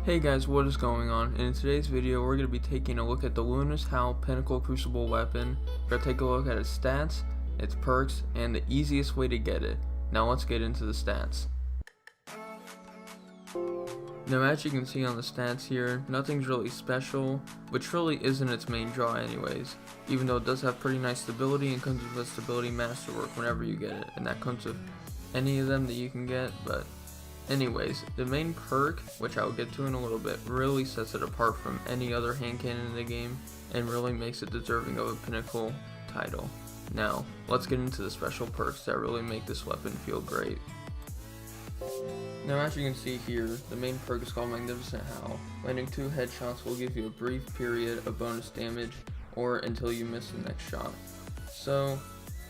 Hey guys, what is going on? And in today's video, we're going to be taking a look at the Luna's Howl Pinnacle Crucible weapon. We're going to take a look at its stats, its perks, and the easiest way to get it. Now let's get into the stats. Now as you can see on the stats here, nothing's really special, which really isn't its main draw anyways, even though it does have pretty nice stability and comes with a stability masterwork whenever you get it, and that comes with any of them that you can get. But anyways, the main perk, which I'll get to in a little bit, really sets it apart from any other hand cannon in the game and really makes it deserving of a pinnacle title. Now, let's get into the special perks that really make this weapon feel great. Now as you can see here, the main perk is called Magnificent Howl. Landing 2 headshots will give you a brief period of bonus damage or until you miss the next shot. So,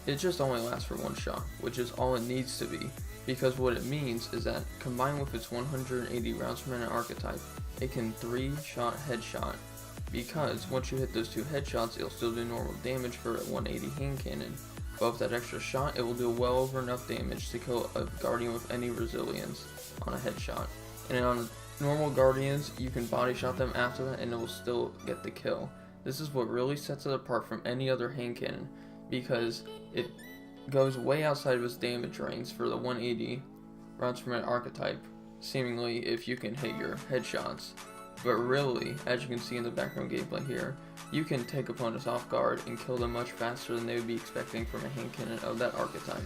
it just only lasts for one shot, which is all it needs to be. Because what it means is that, combined with its 180 rounds per minute archetype, it can 3-shot headshot. Because once you hit those 2 headshots, it'll still do normal damage for a 180 hand cannon. But with that extra shot, it will do well over enough damage to kill a Guardian with any resilience on a headshot. And on normal Guardians, you can body shot them after that and it will still get the kill. This is what really sets it apart from any other hand cannon, because it goes way outside of its damage range for the 180 rounds per minute archetype, seemingly if you can hit your headshots. But really, as you can see in the background gameplay here, you can take opponents off guard and kill them much faster than they would be expecting from a hand cannon of that archetype.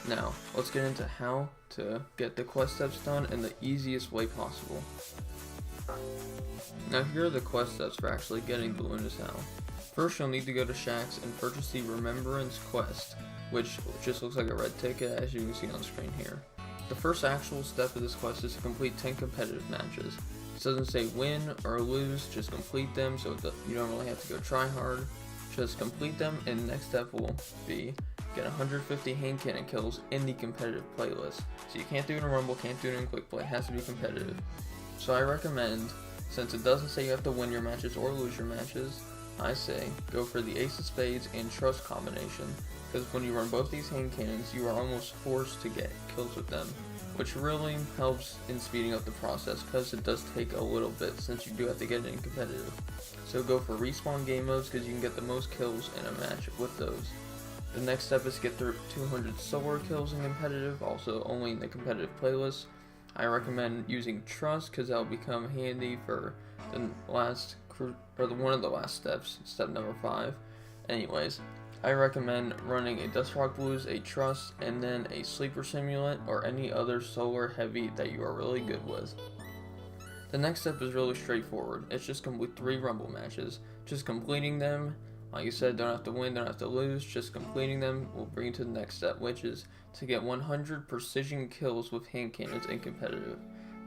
Now, let's get into how to get the quest steps done in the easiest way possible. Now here are the quest steps for actually getting the Luna's Howl. First, you'll need to go to Shaxx and purchase the Remembrance quest, which just looks like a red ticket as you can see on the screen here. The first actual step of this quest is to complete 10 competitive matches. It doesn't say win or lose, just complete them, so you don't really have to go try hard. Just complete them, and the next step will be get 150 hand cannon kills in the competitive playlist. So you can't do it in Rumble, can't do it in Quick Play, it has to be competitive. So I recommend, since it doesn't say you have to win your matches or lose your matches, I say go for the Ace of Spades and Trust combination, because when you run both these hand cannons, you are almost forced to get kills with them, which really helps in speeding up the process, because it does take a little bit since you do have to get it in competitive. So go for respawn game modes, because you can get the most kills in a match with those. The next step is to get through 200 solo kills in competitive, also only in the competitive playlist. I recommend using Trust, because that'll become handy for the last one of the last steps, step number 5. Anyways, I recommend running a Dustrock Blues, a Trust, and then a Sleeper Simulant or any other solar heavy that you are really good with. The next step is really straightforward. It's just complete 3 Rumble matches. Just completing them, like I said, don't have to win, don't have to lose, just completing them will bring you to the next step, which is to get 100 precision kills with hand cannons in competitive.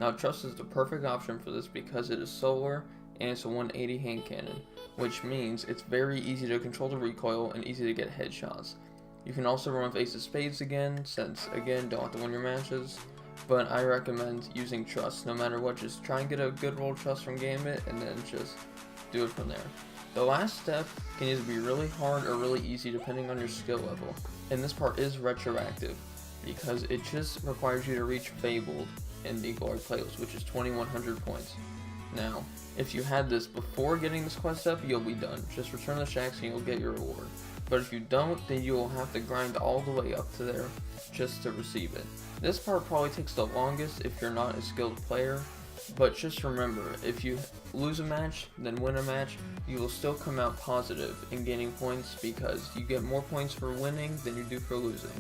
Now Trust is the perfect option for this because it is solar and it's a 180 hand cannon, which means it's very easy to control the recoil and easy to get headshots. You can also run with Ace of Spades again, since again don't have to win your matches, but I recommend using Trust no matter what. Just try and get a good roll Trust from Gambit and then just do it from there. The last step can either be really hard or really easy depending on your skill level, and this part is retroactive because it just requires you to reach Fabled in the Glory playlist, which is 2100 points. Now, if you had this before getting this quest step, you'll be done. Just return the Shaxx and you'll get your reward. But if you don't, then you will have to grind all the way up to there just to receive it. This part probably takes the longest if you're not a skilled player, but just remember, if you lose a match, then win a match, you will still come out positive in gaining points because you get more points for winning than you do for losing.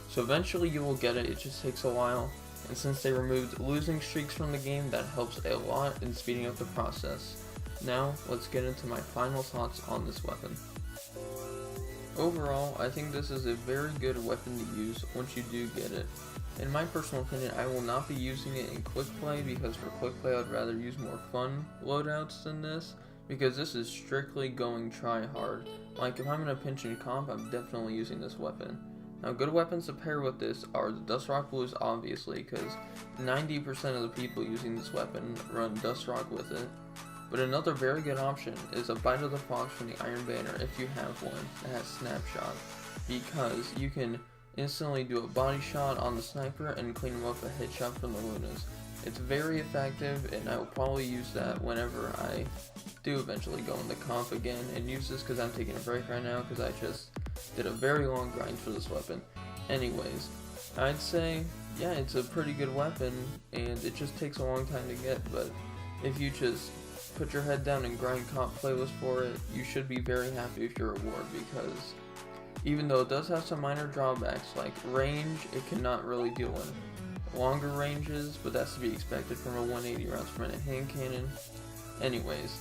So eventually you will get it, it just takes a while. And since they removed losing streaks from the game, that helps a lot in speeding up the process. Now, let's get into my final thoughts on this weapon. Overall, I think this is a very good weapon to use once you do get it. In my personal opinion, I will not be using it in Quick Play because for Quick Play I'd rather use more fun loadouts than this, because this is strictly going try hard. Like if I'm in a pinch and comp, I'm definitely using this weapon. Now good weapons to pair with this are the Dustrock Blues, obviously, because 90% of the people using this weapon run Dustrock with it. But another very good option is a Bite of the Fox from the Iron Banner if you have one that has Snapshot, because you can instantly do a body shot on the sniper and clean him up a headshot from the Lunas. It's very effective, and I will probably use that whenever I do eventually go in the comp again and use this, because I'm taking a break right now because I just did a very long grind for this weapon. Anyways, I'd say, yeah, it's a pretty good weapon, and it just takes a long time to get, but if you just put your head down and grind comp playlist for it, you should be very happy with your reward, because even though it does have some minor drawbacks, like range, it cannot really deal in longer ranges, but that's to be expected from a 180 rounds per minute hand cannon. Anyways,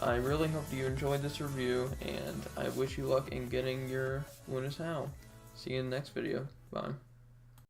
I really hope you enjoyed this review, and I wish you luck in getting your Luna's Howl. See you in the next video. Bye.